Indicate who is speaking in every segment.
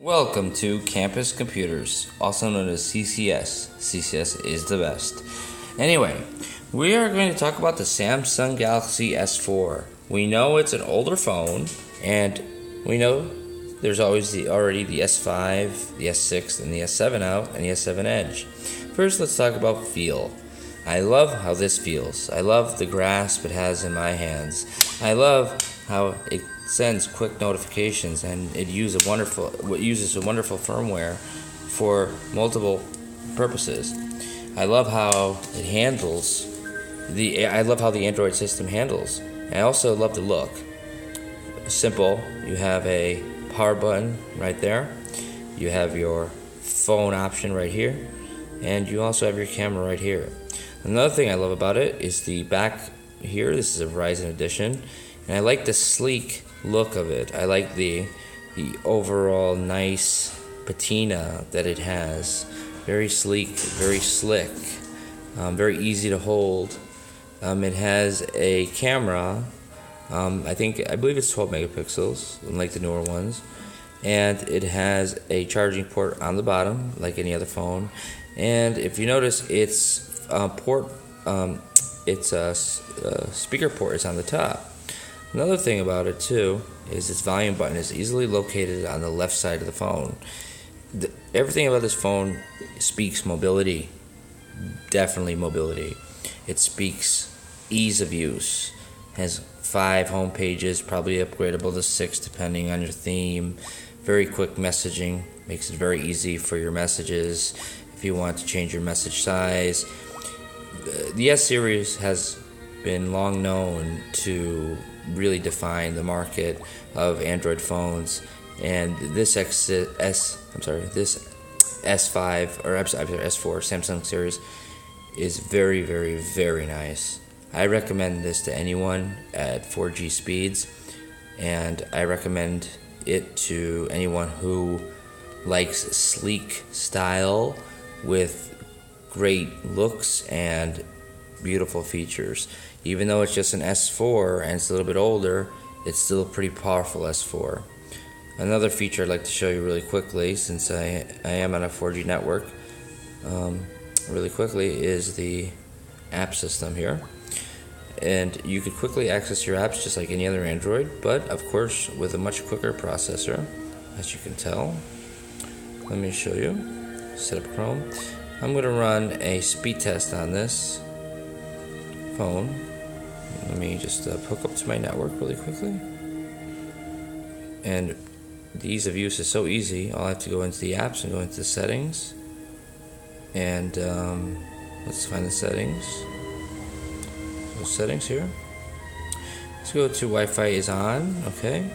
Speaker 1: Welcome to Campus Computers, also known as CCS. CCS is the best. Anyway, we are going to talk about the Samsung Galaxy S4. We know it's an older phone, and we know there's already the S5, the S6, and the S7 out, and the S7 Edge. First, let's talk about feel. I love how this feels. I love the grasp it has in my hands. I love how it sends quick notifications, and it uses a wonderful firmware for multiple purposes. I love how it handles I love how the Android system handles. I also love the look. Simple. You have a power button right there. You have your phone option right here, and you also have your camera right here. Another thing I love about it is the back here. This is a Verizon edition, and I like the sleek look of it. I like the overall nice patina that it has. Very sleek, very slick, very easy to hold. It has a camera. I believe it's 12 megapixels, unlike the newer ones, and it has a charging port on the bottom, like any other phone. And if you notice, its speaker port is on the top. Another thing about it too is its volume button is easily located on the left side of the phone. Everything about this phone speaks mobility, definitely mobility. It speaks ease of use. Has 5 home pages, probably upgradable to 6 depending on your theme. Very quick messaging, makes it very easy for your messages if you want to change your message size. The S series has been long known to really define the market of Android phones, and this S5 or S4 Samsung series is very, very, very nice. I recommend this to anyone at 4G speeds, and I recommend it to anyone who likes sleek style with great looks and beautiful features. Even though it's just an S4 and it's a little bit older, it's still a pretty powerful S4. Another feature I'd like to show you really quickly, since I am on a 4G network, really quickly, is the app system here. And you could quickly access your apps just like any other Android, but of course with a much quicker processor, as you can tell. Let me show you. Set up Chrome. I'm going to run a speed test on this phone. Let me just hook up to my network really quickly. And the ease of use is so easy. I'll have to go into the apps and go into the settings. And let's find the settings. So settings here. Let's go to Wi-Fi is on. Okay.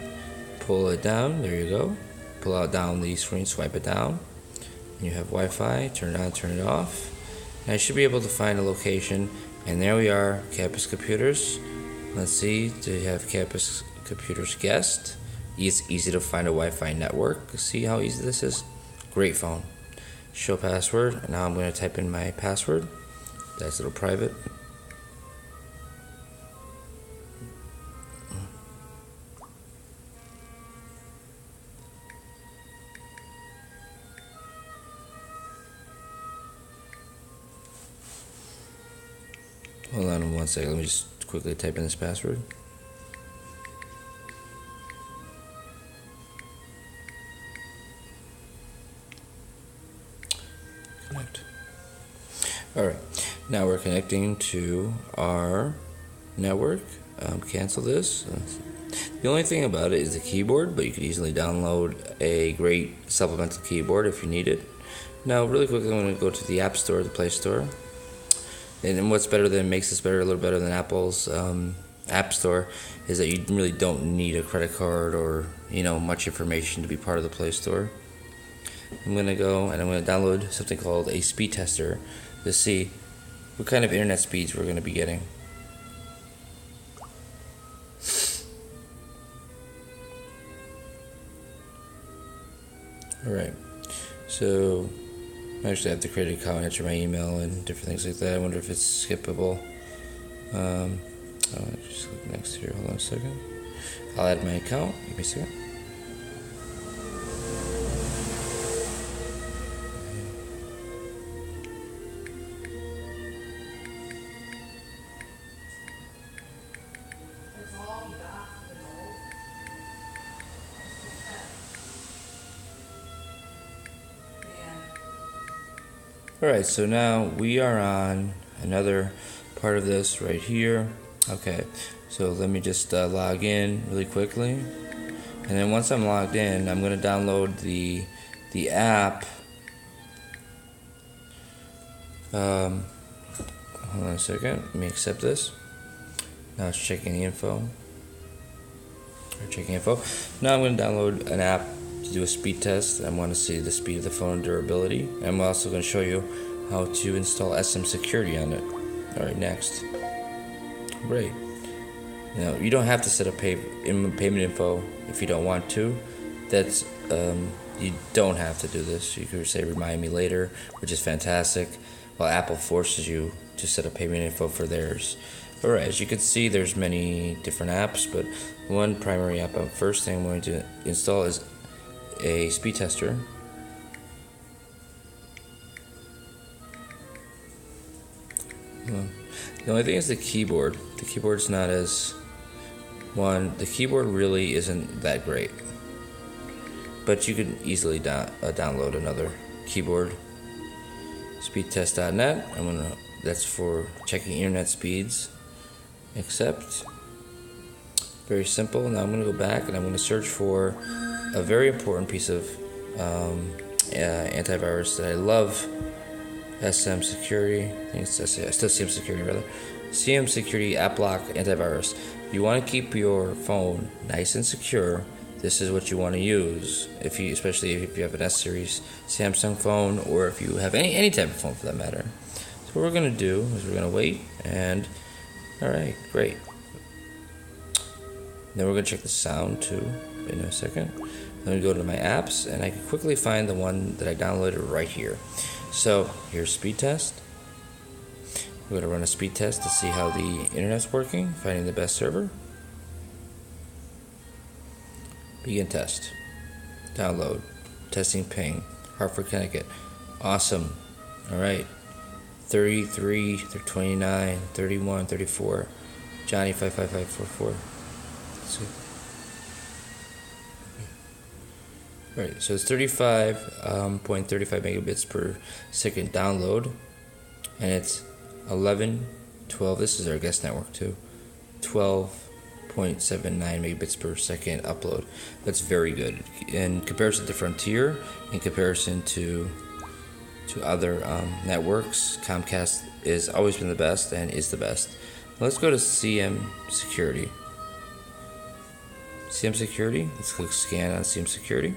Speaker 1: Pull it down. There you go. Pull out down the screen. Swipe it down. And you have Wi-Fi. Turn it on. Turn it off. And I should be able to find a location. And there we are, Campus Computers. Let's see, do you have Campus Computers guest? It's easy to find a Wi-Fi network. See how easy this is? Great phone. Show password, and now I'm going to type in my password. That's a little private. Hold on 1 second, let me just quickly type in this password. Connect. Alright, now we're connecting to our network. Cancel this. The only thing about it is the keyboard, but you could easily download a great supplemental keyboard if you need it. Now, really quickly, I'm going to go to the App Store, the Play Store. And what's makes this better, a little better than Apple's App Store, is that you really don't need a credit card or much information to be part of the Play Store. I'm going to go and I'm going to download something called a speed tester to see what kind of internet speeds we're going to be getting. Alright, so I actually have to create an account, enter my email, and different things like that. I wonder if it's skippable. Just click next here. Hold on a second. I'll add my account. Give me a second. Alright, so now we are on another part of this right here. Okay, so let me just log in really quickly. And then once I'm logged in, I'm going to download the app. Hold on a second, let me accept this. Now it's checking the info. Now I'm going to download an app to do a speed test. I want to see the speed of the phone and durability. I'm also going to show you how to install SM security on it. Alright, next. Great. Now you don't have to set up payment info if you don't want to. That's you don't have to do this. You could say remind me later, which is fantastic. While Apple forces you to set up payment info for theirs. Alright, as you can see, there's many different apps, but one primary app, first thing I'm going to install is a speed tester. The only thing is the keyboard. The keyboard's not as the keyboard really isn't that great, but you can easily download another keyboard. Speedtest.net. That's for checking internet speeds. Accept. Very simple. Now I'm going to go back and I'm going to search for a very important piece of antivirus that I love. SM Security. I think it's still CM Security rather. CM Security App Lock Antivirus. You want to keep your phone nice and secure. This is what you want to use, especially if you have an S series Samsung phone, or if you have any type of phone for that matter. So what we're going to do is we're going to wait, and alright, great. Then we're going to check the sound too in a second. Then we go to my apps, and I can quickly find the one that I downloaded right here. So here's speed test. We're going to run a speed test to see how the internet's working, finding the best server. Begin test. Download. Testing ping. Hartford, Connecticut. Awesome. Alright. 33, 29, 31, 34. Johnny 55544. Let's see. Alright, so it's 35.35 megabits per second download. And it's 12. This is our guest network too. 12.79 megabits per second upload. That's very good in comparison to Frontier. In comparison to other networks, Comcast has always been the best and is the best. Let's go to CM Security. CM Security. Let's click scan on CM Security.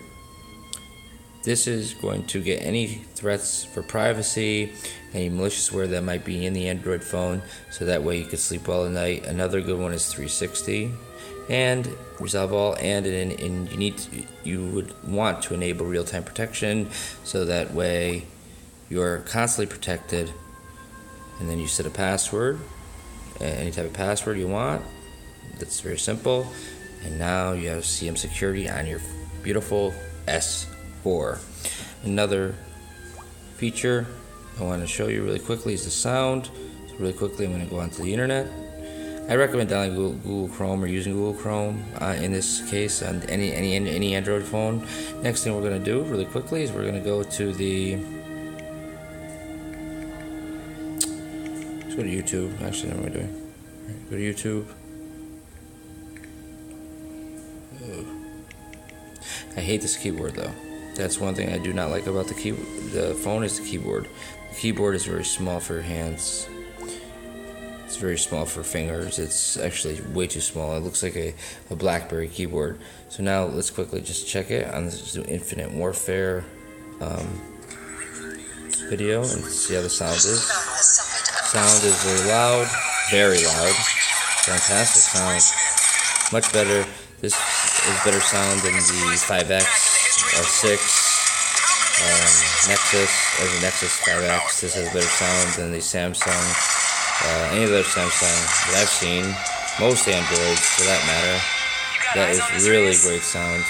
Speaker 1: This is going to get any threats for privacy, any maliciouseware that might be in the Android phone, so that way you can sleep well at night. Another good one is 360 and Resolve All, and you would want to enable real-time protection, so that way you're constantly protected. And then you set a password, any type of password you want. That's very simple. And now you have CM Security on your beautiful S4. Another feature I want to show you really quickly is the sound. So really quickly, I'm going to go onto the internet. I recommend downloading Google Chrome or using Google Chrome in this case on any Android phone. Next thing we're going to do really quickly is we're going to go to let's go to YouTube. Actually, what am I doing? Right, go to YouTube. I hate this keyboard though. That's one thing I do not like about the phone is the keyboard. The keyboard is very small for your hands. It's very small for fingers. It's actually way too small. It looks like a BlackBerry keyboard. So now let's quickly just check it on this Infinite Warfare video and see how the sound is. Sound is very loud. Fantastic sound. Much better. This is better sound than the 5X or 6 Nexus or the Nexus 5X. This has better sound than the Samsung, any other Samsung that I've seen. Most Androids, for that matter. That is really great sound.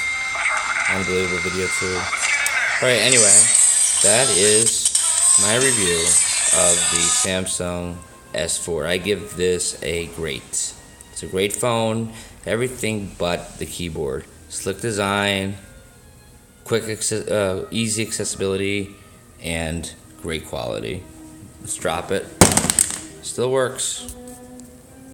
Speaker 1: Unbelievable video too. Alright, anyway, that is my review of the Samsung S4. I give this a great. It's a great phone. Everything but the keyboard. Slick design, quick, easy accessibility, and great quality. Let's drop it. Still works.